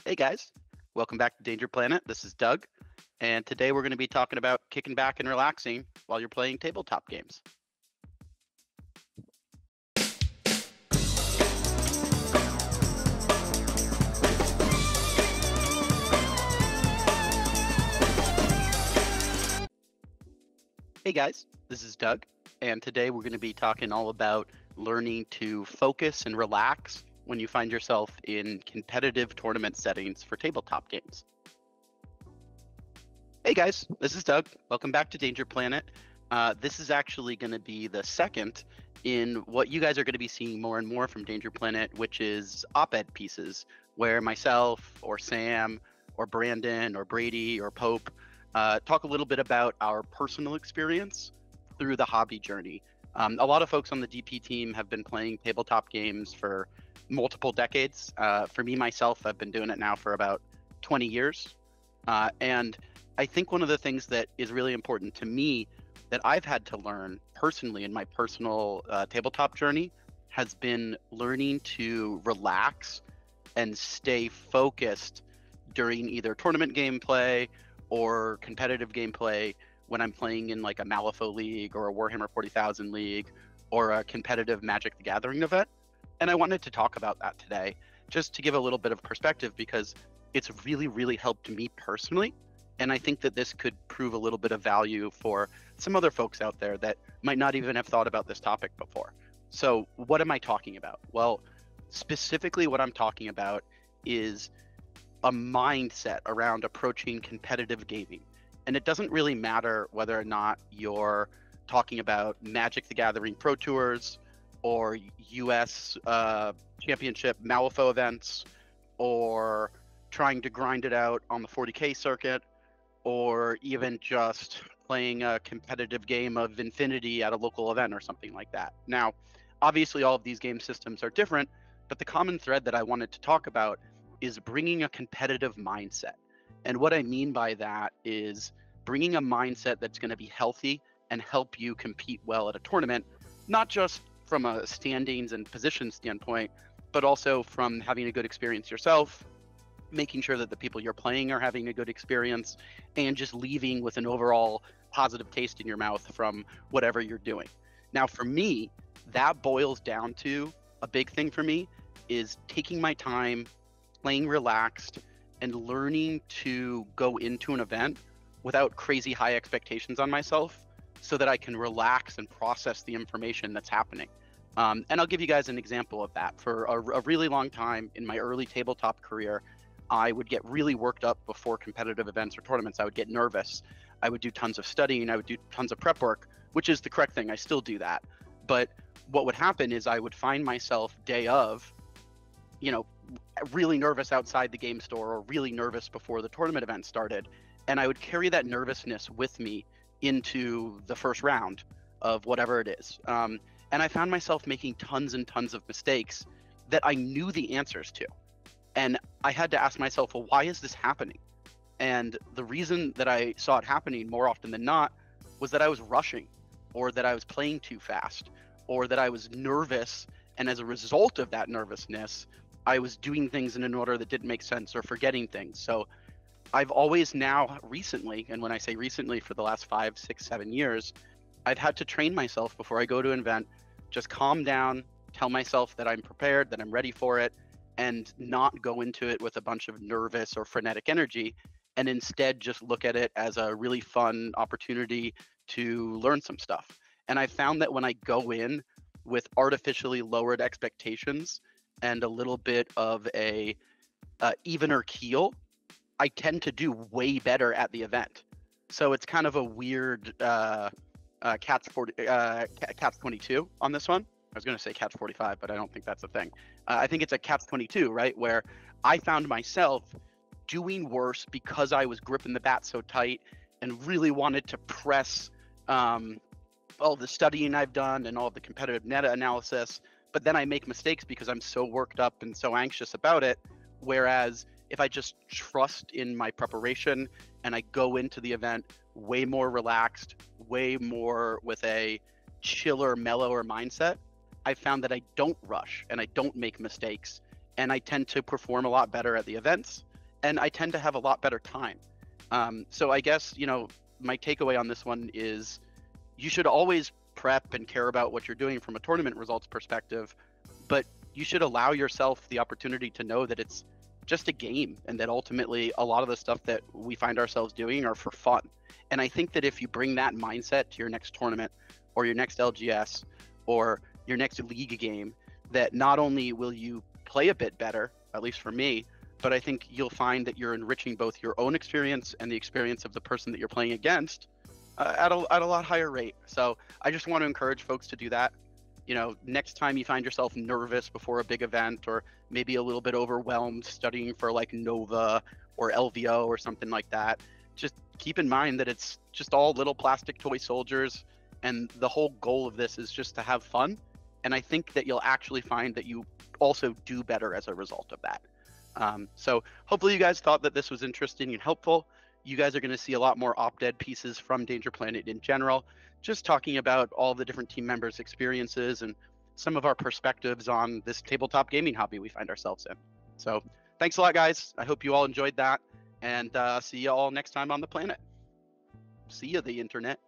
Hey guys, welcome back to Danger Planet. This is Doug, and today we're going to be talking about kicking back and relaxing while you're playing tabletop games. Hey guys, this is Doug, and today we're going to be talking all about learning to focus and relax when you find yourself in competitive tournament settings for tabletop games. Hey guys, this is Doug. Welcome back to Danger Planet. This is actually going to be the second in what you guys are going to be seeing more and more from Danger Planet, which is op-ed pieces, where myself or Sam or Brandon or Brady or Pope talk a little bit about our personal experience through the hobby journey. A lot of folks on the DP team have been playing tabletop games for multiple decades. For me, myself, I've been doing it now for about 20 years. And I think one of the things that is really important to me that I've had to learn personally in my personal tabletop journey has been learning to relax and stay focused during either tournament gameplay or competitive gameplay when I'm playing in like a Malifaux League or a Warhammer 40,000 League or a competitive Magic the Gathering event. And I wanted to talk about that today just to give a little bit of perspective because it's really, really helped me personally. And I think that this could prove a little bit of value for some other folks out there that might not even have thought about this topic before. So what am I talking about? Well, specifically what I'm talking about is a mindset around approaching competitive gaming. And it doesn't really matter whether or not you're talking about Magic the Gathering Pro Tours or US Championship Malifaux events or trying to grind it out on the 40K circuit, or even just playing a competitive game of Infinity at a local event or something like that. Now, obviously all of these game systems are different, but the common thread that I wanted to talk about is bringing a competitive mindset. And what I mean by that is bringing a mindset that's going to be healthy and help you compete well at a tournament, not just from a standings and position standpoint, but also from having a good experience yourself, making sure that the people you're playing are having a good experience, and just leaving with an overall positive taste in your mouth from whatever you're doing. Now, for me, that boils down to a big thing for me is taking my time, playing relaxed, and learning to go into an event without crazy high expectations on myself so that I can relax and process the information that's happening. And I'll give you guys an example of that. For a really long time in my early tabletop career, I would get really worked up before competitive events or tournaments. I would get nervous. I would do tons of studying. I would do tons of prep work, which is the correct thing. I still do that. But what would happen is I would find myself day of, really nervous outside the game store or really nervous before the tournament event started. And I would carry that nervousness with me into the first round of whatever it is. And I found myself making tons and tons of mistakes that I knew the answers to. And I had to ask myself, well, why is this happening? And the reason that I saw it happening more often than not was that I was rushing, or that I was playing too fast, or that I was nervous. And as a result of that nervousness, I was doing things in an order that didn't make sense or forgetting things. So I've always now recently, and when I say recently, for the last 5, 6, 7 years, I've had to train myself before I go to an event, just calm down, tell myself that I'm prepared, that I'm ready for it, and not go into it with a bunch of nervous or frenetic energy, and instead just look at it as a really fun opportunity to learn some stuff. And I found that when I go in with artificially lowered expectations and a little bit of a evener keel, I tend to do way better at the event. So it's kind of a weird catch 22 on this one. I was going to say catch 45, but I don't think that's a thing. I think it's a catch 22, right? Where I found myself doing worse because I was gripping the bat so tight and really wanted to press all the studying I've done and all the competitive meta analysis. But then I make mistakes because I'm so worked up and so anxious about it. Whereas if I just trust in my preparation and I go into the event way more relaxed, way more with a chiller, mellower mindset, I found that I don't rush and I don't make mistakes, and I tend to perform a lot better at the events. and I tend to have a lot better time. So I guess, you know, my takeaway on this one is you should always prep and care about what you're doing from a tournament results perspective, but you should allow yourself the opportunity to know that it's just a game, and that ultimately a lot of the stuff that we find ourselves doing are for fun. And I think that if you bring that mindset to your next tournament or your next LGS or your next league game, that not only will you play a bit better, at least for me, but I think you'll find that you're enriching both your own experience and the experience of the person that you're playing against at a lot higher rate. So I just want to encourage folks to do that. You know, next time you find yourself nervous before a big event, or maybe a little bit overwhelmed studying for like Nova or LVO or something like that, just keep in mind that it's just all little plastic toy soldiers, and the whole goal of this is just to have fun. And I think that you'll actually find that you also do better as a result of that. So hopefully you guys thought that this was interesting and helpful. You guys are going to see a lot more op-ed pieces from Danger Planet in general, just talking about all the different team members' experiences and some of our perspectives on this tabletop gaming hobby we find ourselves in. So thanks a lot, guys. I hope you all enjoyed that, and see you all next time on the planet. See you, the internet.